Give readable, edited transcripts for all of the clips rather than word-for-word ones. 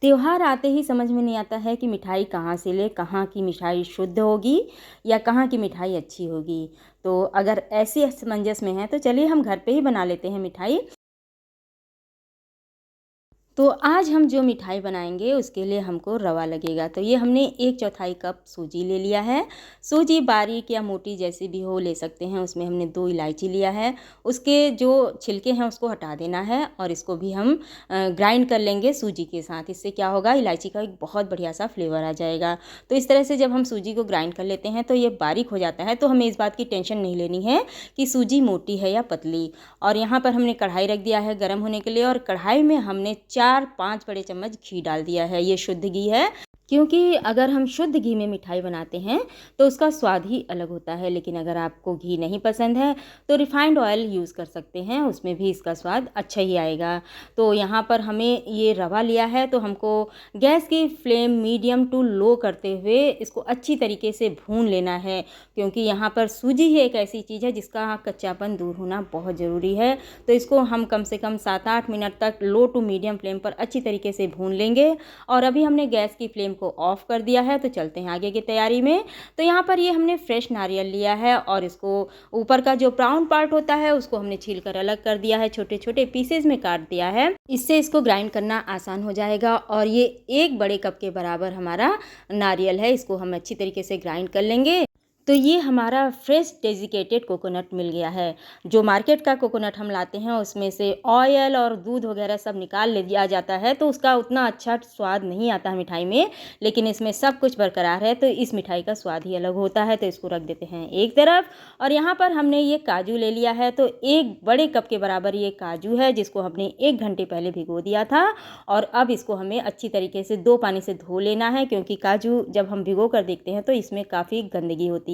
त्योहार आते ही समझ में नहीं आता है कि मिठाई कहाँ से लें, कहाँ की मिठाई शुद्ध होगी या कहाँ की मिठाई अच्छी होगी। तो अगर ऐसी असमंजस में हैं तो चलिए हम घर पे ही बना लेते हैं मिठाई। तो आज हम जो मिठाई बनाएंगे उसके लिए हमको रवा लगेगा। तो ये हमने 1/4 कप सूजी ले लिया है। सूजी बारीक या मोटी जैसी भी हो ले सकते हैं। उसमें हमने 2 इलायची लिया है। उसके जो छिलके हैं उसको हटा देना है और इसको भी हम ग्राइंड कर लेंगे सूजी के साथ। इससे क्या होगा, इलायची का एक बहुत बढ़िया सा फ्लेवर आ जाएगा। तो इस तरह से जब हम सूजी को ग्राइंड कर लेते हैं तो ये बारीक हो जाता है। तो हमें इस बात की टेंशन नहीं लेनी है कि सूजी मोटी है या पतली। और यहाँ पर हमने कढ़ाई रख दिया है गर्म होने के लिए, और कढ़ाई में हमने 4-5 बड़े चम्मच घी डाल दिया है। ये शुद्ध घी है, क्योंकि अगर हम शुद्ध घी में मिठाई बनाते हैं तो उसका स्वाद ही अलग होता है। लेकिन अगर आपको घी नहीं पसंद है तो रिफाइंड ऑयल यूज़ कर सकते हैं, उसमें भी इसका स्वाद अच्छा ही आएगा। तो यहाँ पर हमें ये रवा लिया है, तो हमको गैस की फ्लेम मीडियम टू लो करते हुए इसको अच्छी तरीके से भून लेना है, क्योंकि यहाँ पर सूजी ही एक ऐसी चीज़ है जिसका कच्चापन दूर होना बहुत ज़रूरी है। तो इसको हम कम से कम 7-8 मिनट तक लो टू मीडियम फ्लेम पर अच्छी तरीके से भून लेंगे। और अभी हमने गैस की फ्लेम को ऑफ कर दिया है, तो चलते हैं आगे की तैयारी में। तो यहाँ पर ये हमने फ्रेश नारियल लिया है और इसको ऊपर का जो ब्राउन पार्ट होता है उसको हमने छील कर अलग कर दिया है, छोटे छोटे पीसेस में काट दिया है। इससे इसको ग्राइंड करना आसान हो जाएगा। और ये 1 बड़े कप के बराबर हमारा नारियल है, इसको हम अच्छी तरीके से ग्राइंड कर लेंगे। तो ये हमारा फ्रेश डेसिकेटेड कोकोनट मिल गया है। जो मार्केट का कोकोनट हम लाते हैं उसमें से ऑयल और दूध वगैरह सब निकाल ले दिया जाता है, तो उसका उतना अच्छा स्वाद नहीं आता है मिठाई में। लेकिन इसमें सब कुछ बरकरार है, तो इस मिठाई का स्वाद ही अलग होता है। तो इसको रख देते हैं एक तरफ। और यहाँ पर हमने ये काजू ले लिया है, तो 1 बड़े कप के बराबर ये काजू है, जिसको हमने 1 घंटे पहले भिगो दिया था। और अब इसको हमें अच्छी तरीके से 2 पानी से धो लेना है, क्योंकि काजू जब हम भिगो कर देखते हैं तो इसमें काफ़ी गंदगी होती है।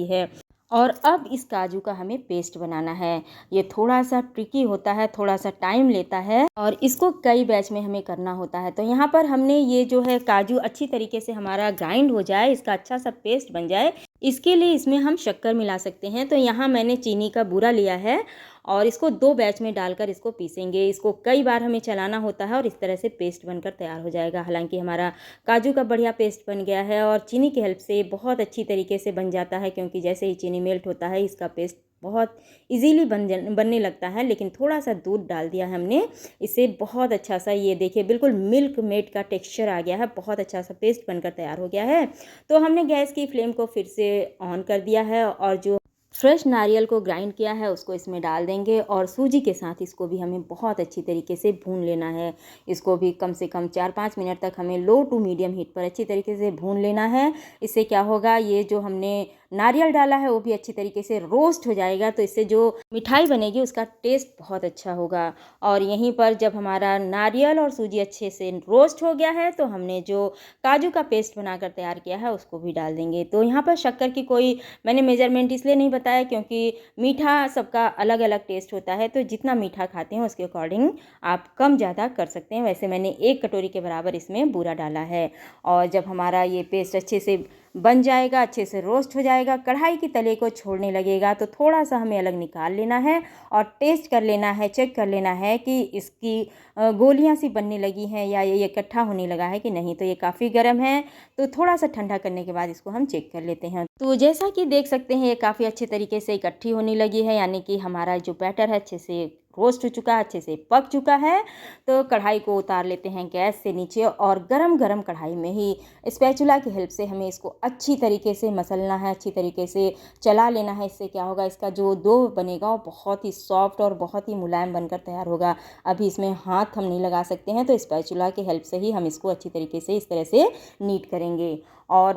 और अब इस काजू का हमें पेस्ट बनाना है। ये थोड़ा सा ट्रिकी होता है, थोड़ा सा टाइम लेता है, और इसको कई बैच में हमें करना होता है। तो यहाँ पर हमने ये जो है काजू अच्छी तरीके से हमारा ग्राइंड हो जाए, इसका अच्छा सा पेस्ट बन जाए, इसके लिए इसमें हम शक्कर मिला सकते हैं। तो यहाँ मैंने चीनी का बूरा लिया है और इसको 2 बैच में डालकर इसको पीसेंगे। इसको कई बार हमें चलाना होता है और इस तरह से पेस्ट बनकर तैयार हो जाएगा। हालांकि हमारा काजू का बढ़िया पेस्ट बन गया है और चीनी की हेल्प से बहुत अच्छी तरीके से बन जाता है, क्योंकि जैसे ही चीनी मेल्ट होता है इसका पेस्ट बहुत इजीली बनने लगता है। लेकिन थोड़ा सा दूध डाल दिया है हमने, इससे बहुत अच्छा सा, ये देखिए बिल्कुल मिल्क मेड का टेक्सचर आ गया है, बहुत अच्छा सा पेस्ट बनकर तैयार हो गया है। तो हमने गैस की फ्लेम को फिर से ऑन कर दिया है और जो फ्रेश नारियल को ग्राइंड किया है उसको इसमें डाल देंगे, और सूजी के साथ इसको भी हमें बहुत अच्छी तरीके से भून लेना है। इसको भी कम से कम 4-5 मिनट तक हमें लो टू मीडियम हीट पर अच्छी तरीके से भून लेना है। इससे क्या होगा, ये जो हमने नारियल डाला है वो भी अच्छी तरीके से रोस्ट हो जाएगा, तो इससे जो मिठाई बनेगी उसका टेस्ट बहुत अच्छा होगा। और यहीं पर जब हमारा नारियल और सूजी अच्छे से रोस्ट हो गया है तो हमने जो काजू का पेस्ट बनाकर तैयार किया है उसको भी डाल देंगे। तो यहाँ पर शक्कर की कोई मैंने मेजरमेंट इसलिए नहीं बताया क्योंकि मीठा सबका अलग अलग टेस्ट होता है, तो जितना मीठा खाते हैं उसके अकॉर्डिंग आप कम ज़्यादा कर सकते हैं। वैसे मैंने 1 कटोरी के बराबर इसमें बूरा डाला है। और जब हमारा ये पेस्ट अच्छे से बन जाएगा, अच्छे से रोस्ट हो जाएगा, कढ़ाई की तले को छोड़ने लगेगा, तो थोड़ा सा हमें अलग निकाल लेना है और टेस्ट कर लेना है, चेक कर लेना है कि इसकी गोलियां सी बनने लगी हैं या ये इकट्ठा होने लगा है कि नहीं। तो ये काफ़ी गर्म है, तो थोड़ा सा ठंडा करने के बाद इसको हम चेक कर लेते हैं। तो जैसा कि देख सकते हैं ये काफ़ी अच्छे तरीके से इकट्ठी होने लगी है, यानी कि हमारा जो बैटर है अच्छे से रोस्ट हो चुका है, अच्छे से पक चुका है। तो कढ़ाई को उतार लेते हैं गैस से नीचे और गरम गरम कढ़ाई में ही स्पैचुला की हेल्प से हमें इसको अच्छी तरीके से मसलना है, अच्छी तरीके से चला लेना है। इससे क्या होगा, इसका जो डो बनेगा वो बहुत ही सॉफ्ट और बहुत ही मुलायम बनकर तैयार होगा। अभी इसमें हाथ हम नहीं लगा सकते हैं, तो स्पैचुला की हेल्प से ही हम इसको अच्छी तरीके से इस तरह से नीट करेंगे। और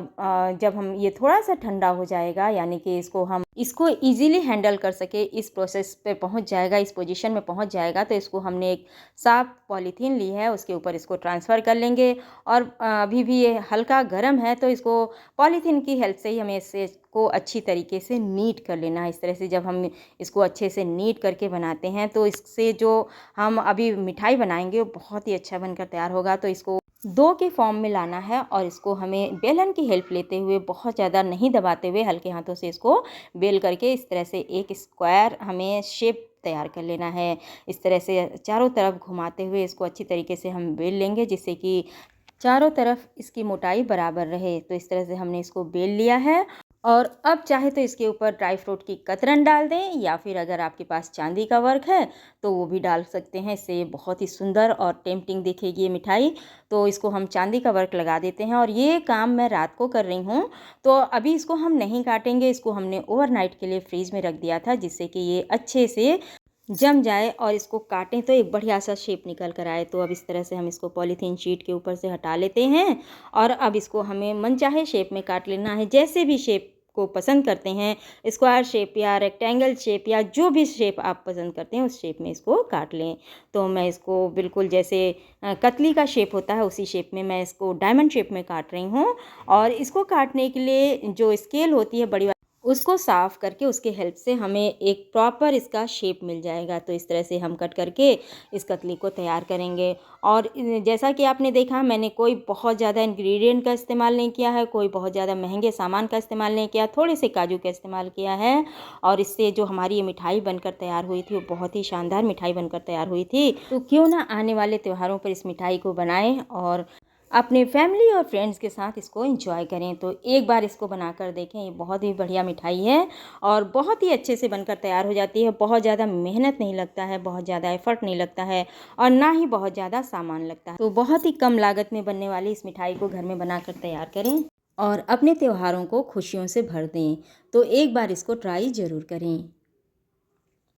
जब हम ये थोड़ा सा ठंडा हो जाएगा, यानी कि इसको इजीली हैंडल कर सके, इस प्रोसेस पे पहुंच जाएगा, इस पोजीशन में पहुंच जाएगा, तो इसको हमने एक साफ पॉलीथीन ली है, उसके ऊपर इसको ट्रांसफ़र कर लेंगे। और अभी भी ये हल्का गर्म है, तो इसको पॉलीथीन की हेल्प से ही हमें इससे को अच्छी तरीके से नीट कर लेना है। इस तरह से जब हम इसको अच्छे से नीट करके बनाते हैं तो इससे जो हम अभी मिठाई बनाएंगे वो बहुत ही अच्छा बनकर तैयार होगा। तो इसको डो के फॉर्म में लाना है और इसको हमें बेलन की हेल्प लेते हुए, बहुत ज़्यादा नहीं दबाते हुए, हल्के हाथों से इसको बेल करके इस तरह से एक स्क्वायर हमें शेप तैयार कर लेना है। इस तरह से चारों तरफ घुमाते हुए इसको अच्छी तरीके से हम बेल लेंगे, जिससे कि चारों तरफ इसकी मोटाई बराबर रहे। तो इस तरह से हमने इसको बेल लिया है। और अब चाहे तो इसके ऊपर ड्राई फ्रूट की कतरन डाल दें, या फिर अगर आपके पास चांदी का वर्क है तो वो भी डाल सकते हैं। इससे बहुत ही सुंदर और टेम्पटिंग दिखेगी ये मिठाई। तो इसको हम चांदी का वर्क लगा देते हैं। और ये काम मैं रात को कर रही हूँ, तो अभी इसको हम नहीं काटेंगे। इसको हमने ओवरनाइट के लिए फ्रीज में रख दिया था, जिससे कि ये अच्छे से जम जाए और इसको काटें तो एक बढ़िया सा शेप निकल कर आए। तो अब इस तरह से हम इसको पॉलीथीन शीट के ऊपर से हटा लेते हैं। और अब इसको हमें मनचाहे शेप में काट लेना है, जैसे भी शेप को पसंद करते हैं, स्क्वायर शेप या रेक्टेंगल शेप या जो भी शेप आप पसंद करते हैं उस शेप में इसको काट लें। तो मैं इसको बिल्कुल जैसे कतली का शेप होता है उसी शेप में मैं इसको डायमंड शेप में काट रही हूँ। और इसको काटने के लिए जो स्केल होती है बड़ी, उसको साफ़ करके उसके हेल्प से हमें एक प्रॉपर इसका शेप मिल जाएगा। तो इस तरह से हम कट करके इस कतली को तैयार करेंगे। और जैसा कि आपने देखा, मैंने कोई बहुत ज़्यादा इंग्रेडिएंट का इस्तेमाल नहीं किया है, कोई बहुत ज़्यादा महंगे सामान का इस्तेमाल नहीं किया, थोड़े से काजू का इस्तेमाल किया है। और इससे जो हमारी ये मिठाई बनकर तैयार हुई थी वो बहुत ही शानदार मिठाई बनकर तैयार हुई थी। तो क्यों ना आने वाले त्योहारों पर इस मिठाई को बनाएं और अपने फैमिली और फ्रेंड्स के साथ इसको एंजॉय करें। तो एक बार इसको बनाकर देखें, ये बहुत ही बढ़िया मिठाई है और बहुत ही अच्छे से बनकर तैयार हो जाती है। बहुत ज़्यादा मेहनत नहीं लगता है, बहुत ज़्यादा एफर्ट नहीं लगता है और ना ही बहुत ज़्यादा सामान लगता है। तो बहुत ही कम लागत में बनने वाली इस मिठाई को घर में बनाकर तैयार करें और अपने त्योहारों को खुशियों से भर दें। तो एक बार इसको ट्राई ज़रूर करें।